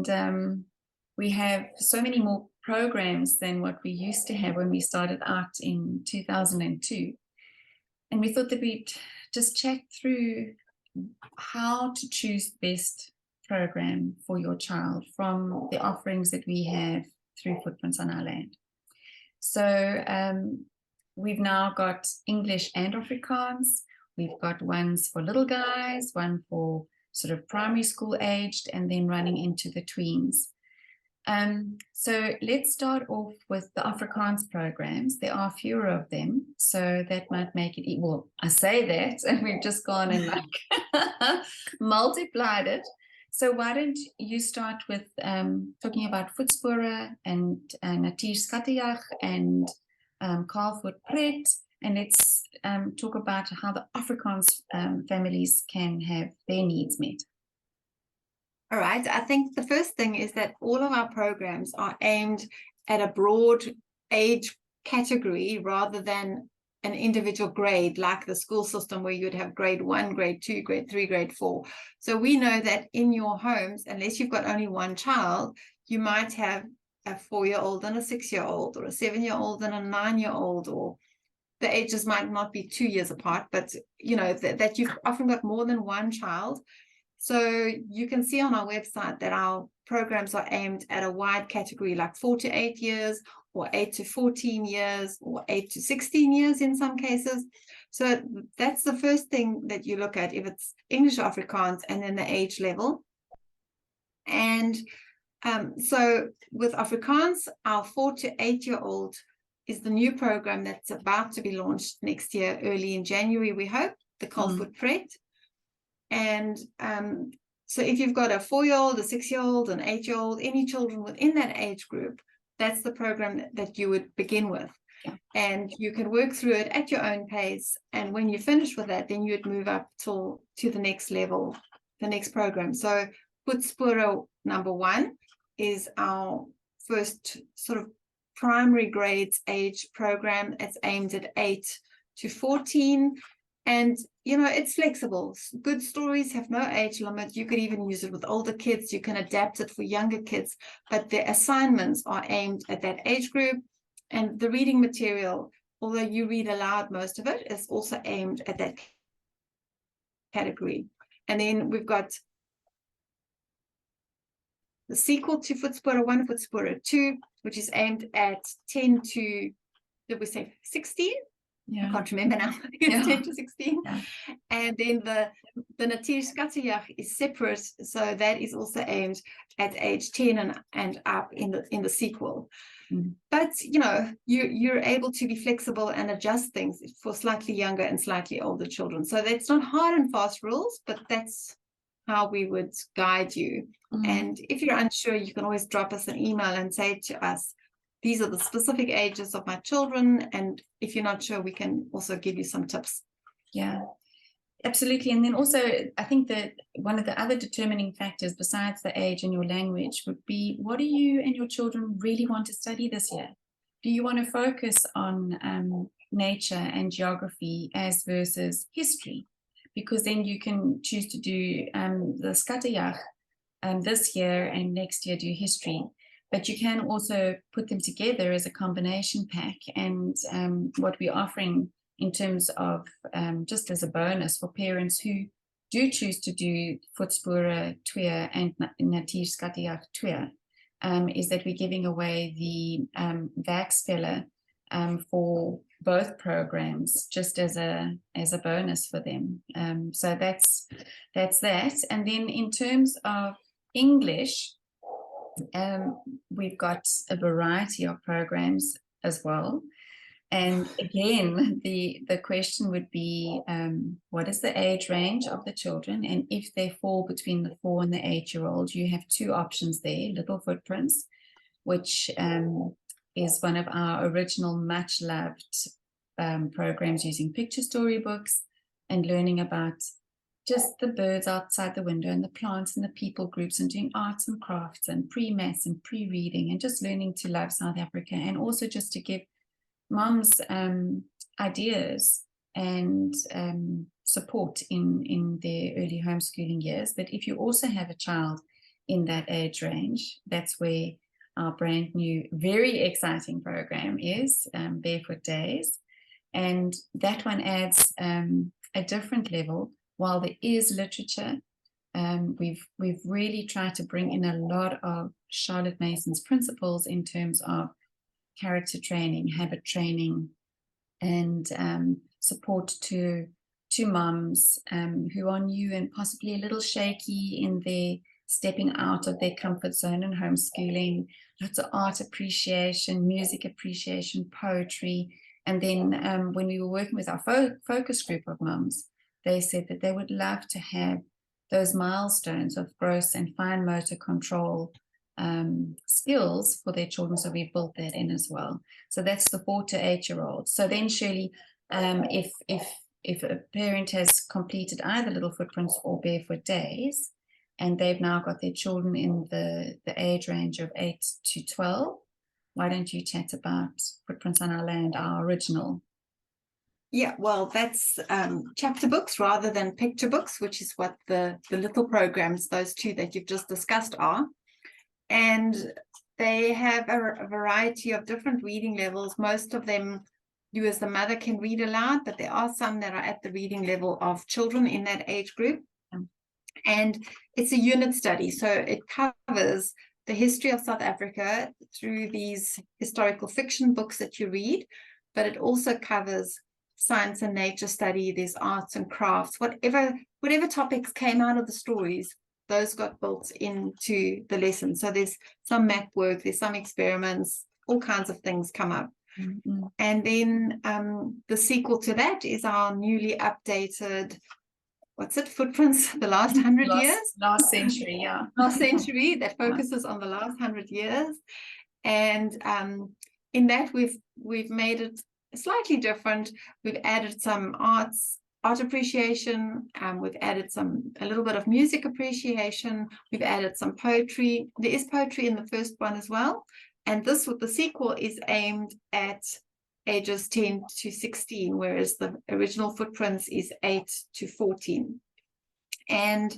And we have so many more programs than what we used to have when we started out in 2002. And we thought that we'd just chat through how to choose the best program for your child from the offerings that we have through Footprints on Our Land. So we've now got English and Afrikaans. We've got ones for little guys, one for sort of primary school aged, and then running into the tweens. So let's start off with the Afrikaans programs. There are fewer of them, so that might make it, well, I say that, and we've just gone and like multiplied it. So why don't you start with talking about Voetspore and Natier Skattejag and Kaalvoet Pret, and let's talk about how the Afrikaans families can have their needs met. All right. I think the first thing is that all of our programs are aimed at a broad age category rather than an individual grade like the school system where you'd have grade 1, grade 2, grade 3, grade 4. So we know that in your homes, unless you've got only one child, you might have a 4-year-old and a 6-year-old, or a 7-year-old and a 9-year-old, or the ages might not be 2 years apart, but you know that you've often got more than one child. So you can see on our website that our programs are aimed at a wide category, like 4 to 8 years, or 8 to 14 years, or 8 to 16 years in some cases. So that's the first thing that you look at, if it's English or Afrikaans, and then the age level. And so with Afrikaans, our 4 to 8-year-old is the new program that's about to be launched next year, early in January, we hope, the Kaalvoet Pret. And so if you've got a 4-year-old, a 6-year-old, an 8-year-old, any children within that age group, that's the program that you would begin with. Yeah. And you can work through it at your own pace. And when you finish with that, then you would move up to the next level, the next program. So Voetspore number 1 is our first sort of primary grades age program. It's aimed at 8 to 14. And, you know, it's flexible. Good stories have no age limit. You could even use it with older kids. You can adapt it for younger kids. But the assignments are aimed at that age group. And the reading material, although you read aloud most of it, is also aimed at that category. And then we've got the sequel to Voetspore 1, Voetspore 2, which is aimed at 10 to, did we say 16? Yeah. I can't remember now. It's 10 to 16. Yeah. And then the Natier Skattejag is separate, so that is also aimed at age 10 and up in the sequel. But you know, you're able to be flexible and adjust things for slightly younger and slightly older children. So that's not hard and fast rules, but that's how we would guide you. And if you're unsure, you can always drop us an email and say to us, these are the specific ages of my children. And if you're not sure, we can also give you some tips. Yeah, absolutely. And then also, I think that one of the other determining factors besides the age and your language would be, what do you and your children really want to study this year? Do you want to focus on nature and geography as versus history? Because then you can choose to do the Skattejag this year, and next year do history. But you can also put them together as a combination pack. And what we're offering in terms of just as a bonus for parents who do choose to do Voetspore 2 and Natier Skattejag 2 is that we're giving away the Werkspeller for both programs just as a bonus for them. So that's that. And then in terms of English, we've got a variety of programs as well. And again, the question would be, what is the age range of the children? And if they fall between the 4 and the 8-year-old, you have 2 options there. Little Footprints, which is one of our original much loved programs using picture storybooks and learning about just the birds outside the window and the plants and the people groups, and doing arts and crafts and pre-maths and pre-reading, and just learning to love South Africa, and also just to give moms ideas and support in their early homeschooling years. But if you also have a child in that age range. That's where our brand new, very exciting program is, Barefoot Days. And that one adds a different level. While there is literature, we've really tried to bring in a lot of Charlotte Mason's principles in terms of character training, habit training, and support to mums who are new and possibly a little shaky in their stepping out of their comfort zone and homeschooling. Lots of art appreciation, music appreciation, poetry. And then when we were working with our focus group of mums, they said that they would love to have those milestones of gross and fine motor control skills for their children. So we built that in as well. So that's the 4 to 8 year olds. So then Shirley, if a parent has completed either Little Footprints or Barefoot Days, and they've now got their children in the age range of 8 to 12, why don't you chat about Footprints on Our Land, our original? Yeah, well, that's chapter books rather than picture books, which is what the little programs, those two that you've just discussed, are. And they have a variety of different reading levels. Most of them you as the mother can read aloud, but there are some that are at the reading level of children in that age group. And it's a unit study, so it covers the history of South Africa through these historical fiction books that you read, but it also covers science and nature study. There's arts and crafts, whatever topics came out of the stories, those got built into the lesson. So there's some map work, there's some experiments, all kinds of things come up. Mm-hmm. And then the sequel to that is our newly updated, what's it, Footprints, the last 100 years? Last century, yeah. Last century, that focuses on the last 100 years. And in that, we've made it slightly different. We've added some art appreciation, we've added a little bit of music appreciation, we've added some poetry. There is poetry in the first one as well. And this, with the sequel, is aimed at ages 10 to 16, whereas the original Footprints is 8 to 14. And,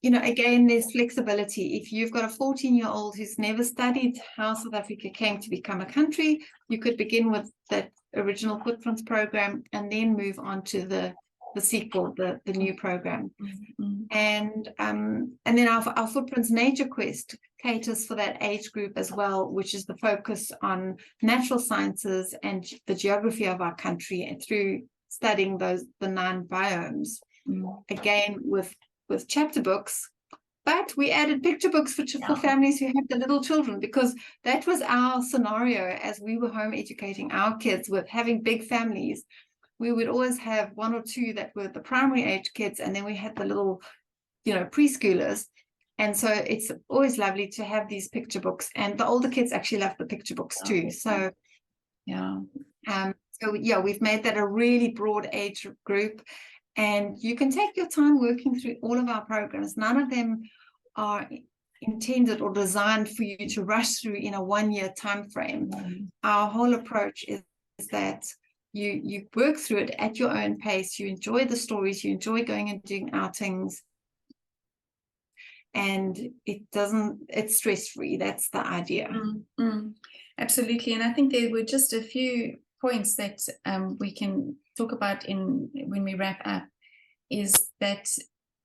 you know, again, there's flexibility. If you've got a 14-year-old who's never studied how South Africa came to become a country, you could begin with that original Footprints program and then move on to the sequel, the new program. Mm-hmm. And then our Footprints Nature Quest caters for that age group as well, which is the focus on natural sciences and the geography of our country, and through studying the 9 biomes. Again, with chapter books, but we added picture books for families who have the little children, because that was our scenario as we were home educating our kids. With having big families, we would always have 1 or 2 that were the primary age kids, and then we had the little, preschoolers. And so it's always lovely to have these picture books, and the older kids actually love the picture books too. So we've made that a really broad age group, and you can take your time working through all of our programs. None of them are intended or designed for you to rush through in a 1-year time frame. Our whole approach is that you work through it at your own pace. You enjoy the stories, you enjoy going and doing outings, and it's stress-free. That's the idea. Absolutely. And I think there were just a few points that we can talk about when we wrap up, is that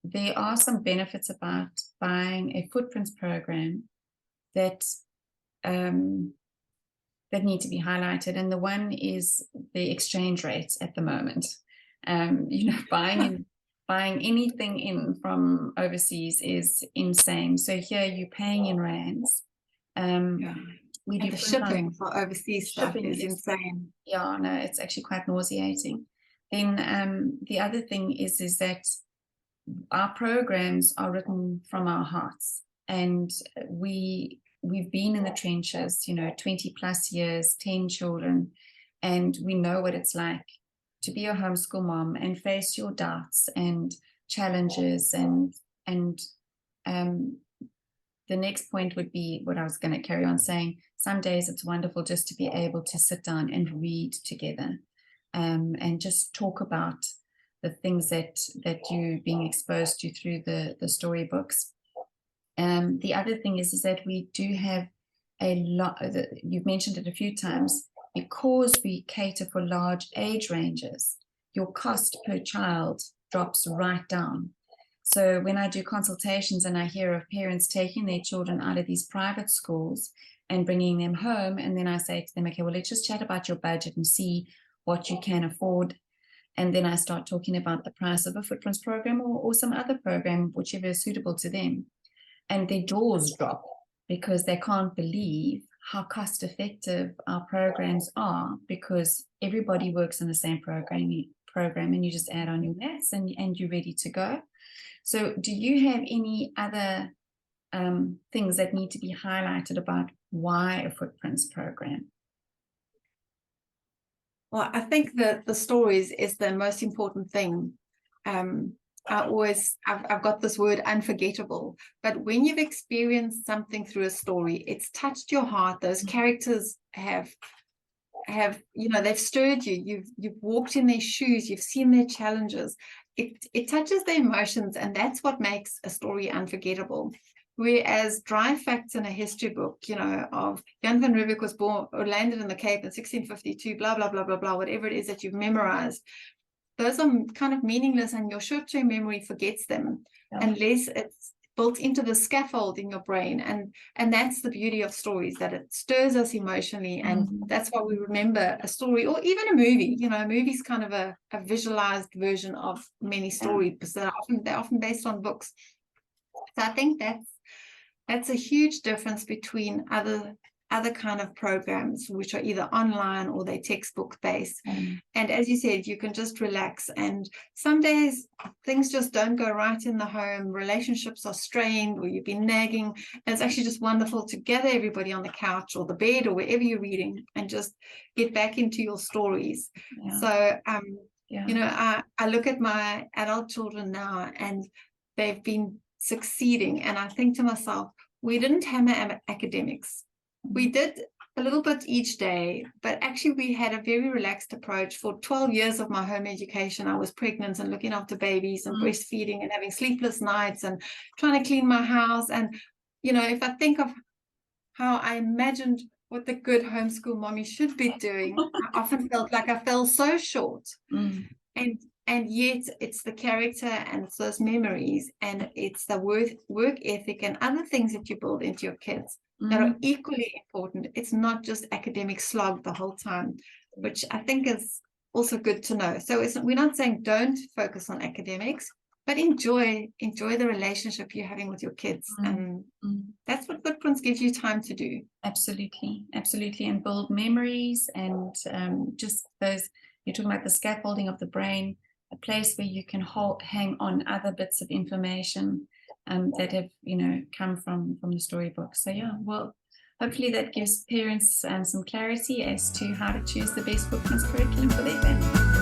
there are some benefits about buying a Footprints program that need to be highlighted. And the one is the exchange rates at the moment. Buying anything in from overseas is insane. So here you're paying in rands. We do the shipping for overseas stuff is insane. Yeah, no, it's actually quite nauseating. Then the other thing is that our programs are written from our hearts, and we've been in the trenches, 20 plus years, 10 children, and we know what it's like to be a homeschool mom and face your doubts and challenges. And the next point would be what I was going to carry on saying. Some days it's wonderful just to be able to sit down and read together, and just talk about the things that you're being exposed to through the storybooks. The other thing is that we do have a lot, you've mentioned it a few times, because we cater for large age ranges, your cost per child drops right down. So when I do consultations and I hear of parents taking their children out of these private schools and bringing them home, and then I say to them, okay, well, let's just chat about your budget and see what you can afford. And then I start talking about the price of a Footprints program or some other program, whichever is suitable to them. And their jaws drop because they can't believe how cost effective our programs are, because everybody works in the same program and you just add on your maths and you're ready to go. So do you have any other things that need to be highlighted about why a Footprints program? Well, I think that the stories is the most important thing. I've got this word unforgettable, but when you've experienced something through a story, it's touched your heart. Those characters have they've stirred you. You've walked in their shoes. You've seen their challenges. It touches their emotions, and that's what makes a story unforgettable. Whereas dry facts in a history book, of Jan van Riebeeck was born or landed in the Cape in 1652, blah, blah, blah, blah, blah, whatever it is that you've memorized, those are kind of meaningless, and your short-term memory forgets them unless it's built into the scaffold in your brain. And that's the beauty of stories, that it stirs us emotionally, and that's why we remember a story, or even a movie. A movie's kind of a visualized version of many stories, because they're often based on books. So I think that's a huge difference between other kind of programs, which are either online or they're textbook based. And as you said, you can just relax. And some days things just don't go right in the home, relationships are strained, or you've been nagging, and it's actually just wonderful to gather everybody on the couch or the bed or wherever you're reading and just get back into your stories. So I look at my adult children now, and they've been succeeding, and I think to myself, we didn't hammer academics. We did a little bit each day, but actually we had a very relaxed approach. For 12 years of my home education, I was pregnant and looking after babies and breastfeeding and having sleepless nights and trying to clean my house. And if I think of how I imagined what the good homeschool mommy should be doing, I often felt like I fell so short. And yet it's the character, and it's those memories, and it's the work ethic and other things that you build into your kids that are equally important. It's not just academic slog the whole time, which I think is also good to know. So we're not saying don't focus on academics, but enjoy the relationship you're having with your kids. And that's what Footprints gives you time to do. Absolutely. And build memories, and just those, you're talking about the scaffolding of the brain, a place where you can hang on other bits of information that have come from the storybook. So well, hopefully that gives parents some clarity as to how to choose the best Footprints curriculum for their family.